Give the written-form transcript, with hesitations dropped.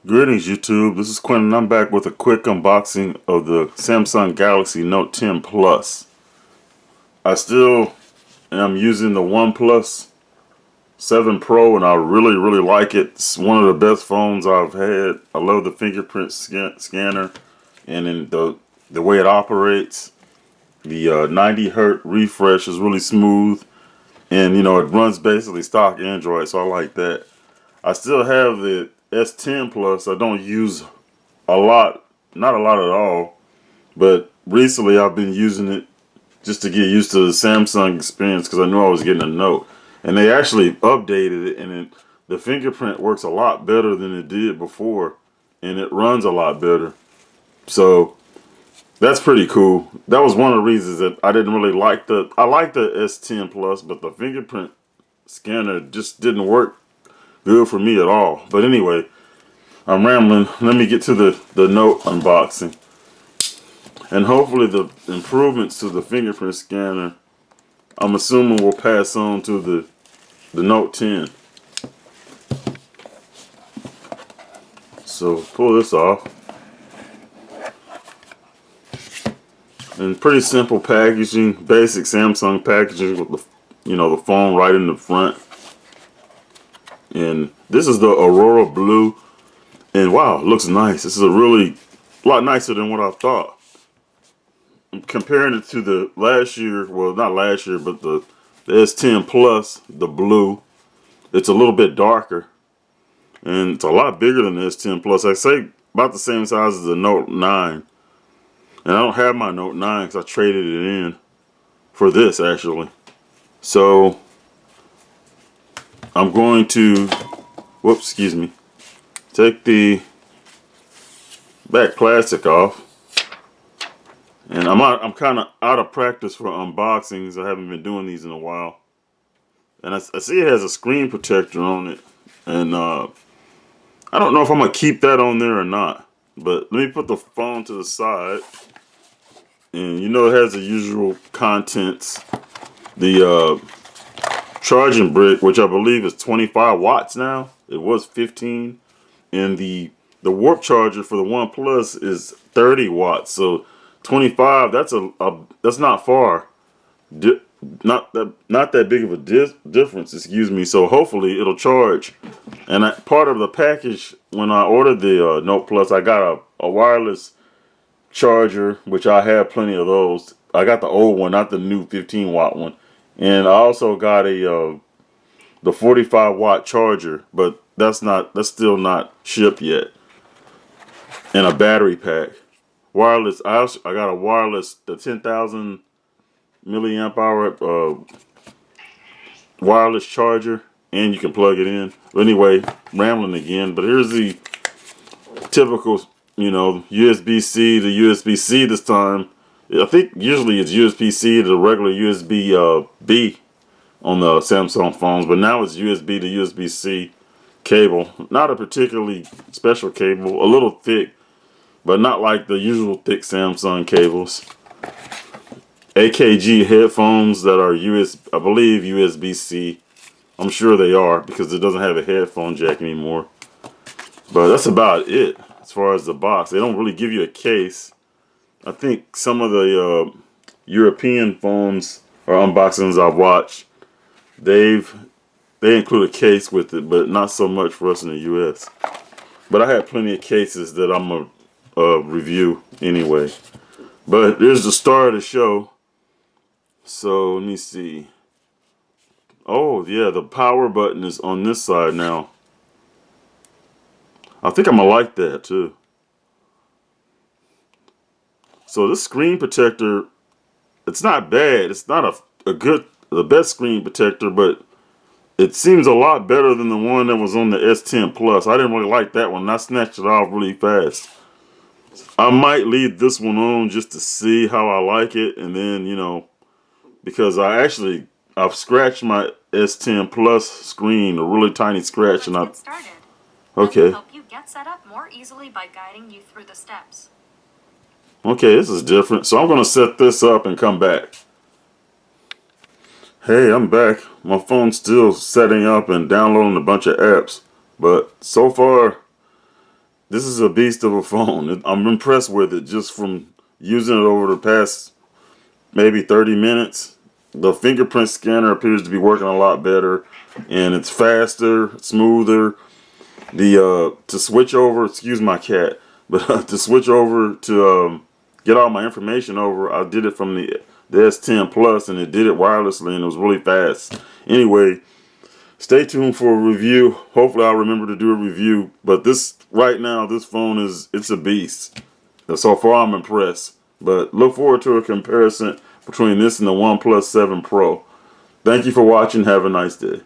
Greetings YouTube, this is Quentin. I'm back with a quick unboxing of the Samsung Galaxy Note 10 Plus. I still am using the OnePlus 7 Pro and I really like it. It's one of the best phones I've had. I love the fingerprint scanner and then the way it operates. The 90 Hz refresh is really smooth and it runs basically stock Android, so I like that. I still have the S10 Plus. I don't use a lot, not a lot at all, but recently I've been using it just to get used to the Samsung experience because I knew I was getting a Note. And they actually updated it, and the fingerprint works a lot better than it did before, and it runs a lot better. So that's pretty cool. That was one of the reasons that I didn't really like I like the S10 Plus, but the fingerprint scanner just didn't work good for me at all. But anyway, I'm rambling. Let me get to the Note unboxing. And hopefully the improvements to the fingerprint scanner, I'm assuming, will pass on to the Note 10. So pull this off. And pretty simple packaging, basic Samsung packaging with the phone right in the front. And this is the Aurora Blue. And wow, it looks nice. This is a lot nicer than what I thought. I'm comparing it to the last year, well, not last year, but the S10 Plus, the blue. It's a little bit darker. And it's a lot bigger than the S10 Plus. I say about the same size as the Note 9. And I don't have my Note 9 because I traded it in for this, actually. So I'm going to, take the back plastic off. And I'm kind of out of practice for unboxings. I haven't been doing these in a while. And I see it has a screen protector on it. And I don't know if I'm going to keep that on there or not. But let me put the phone to the side. And it has the usual contents. The charging brick, which I believe is 25 watts now. It was 15. And the warp charger for the OnePlus is 30 watts. So 25, that's not far. Not that big of a difference, excuse me. So hopefully it'll charge. And part of the package, when I ordered the Note Plus, I got a wireless charger, which I have plenty of those. I got the old one, not the new 15 watt one. And I also got the 45 watt charger, but that's still not shipped yet. And a battery pack. Wireless, I got a wireless, the 10,000 milliamp hour wireless charger, and you can plug it in. But anyway, rambling again, but here's the typical, USB-C to USB-C this time. I think usually it's USB-C to regular USB-B on the Samsung phones, but now it's USB to USB-C cable. Not a particularly special cable, a little thick, but not like the usual thick Samsung cables. AKG headphones that are I believe USB-C. I'm sure they are because it doesn't have a headphone jack anymore. But that's about it as far as the box. They don't really give you a case. I think some of the European phones or unboxings I've watched, they include a case with it, but not so much for us in the US. But I have plenty of cases that I'm going to review anyway. But there's the star of the show. So let me see. Oh yeah, the power button is on this side now. I think I'm going to like that too. So this screen protector, it's not bad. It's not the best screen protector, but it seems a lot better than the one that was on the S10 Plus. I didn't really like that one. I snatched it off really fast. I might leave this one on just to see how I like it, and then, because I've scratched my S10 Plus screen, a really tiny scratch, and Let's get started. Okay. Let me help you get set up more easily by guiding you through the steps. Okay, this is different. So I'm going to set this up and come back. Hey, I'm back. My phone's still setting up and downloading a bunch of apps. But so far, This is a beast of a phone. I'm impressed with it just from using it over the past maybe 30 minutes. The fingerprint scanner appears to be working a lot better, and it's faster, smoother. The to switch over, excuse my cat, but to switch over to get all my information over, I did it from the S10 Plus, and it did it wirelessly, and it was really fast. Anyway, stay tuned for a review. Hopefully, I'll remember to do a review. But this right now, this phone it's a beast. So far, I'm impressed. But look forward to a comparison between this and the OnePlus 7 Pro. Thank you for watching. Have a nice day.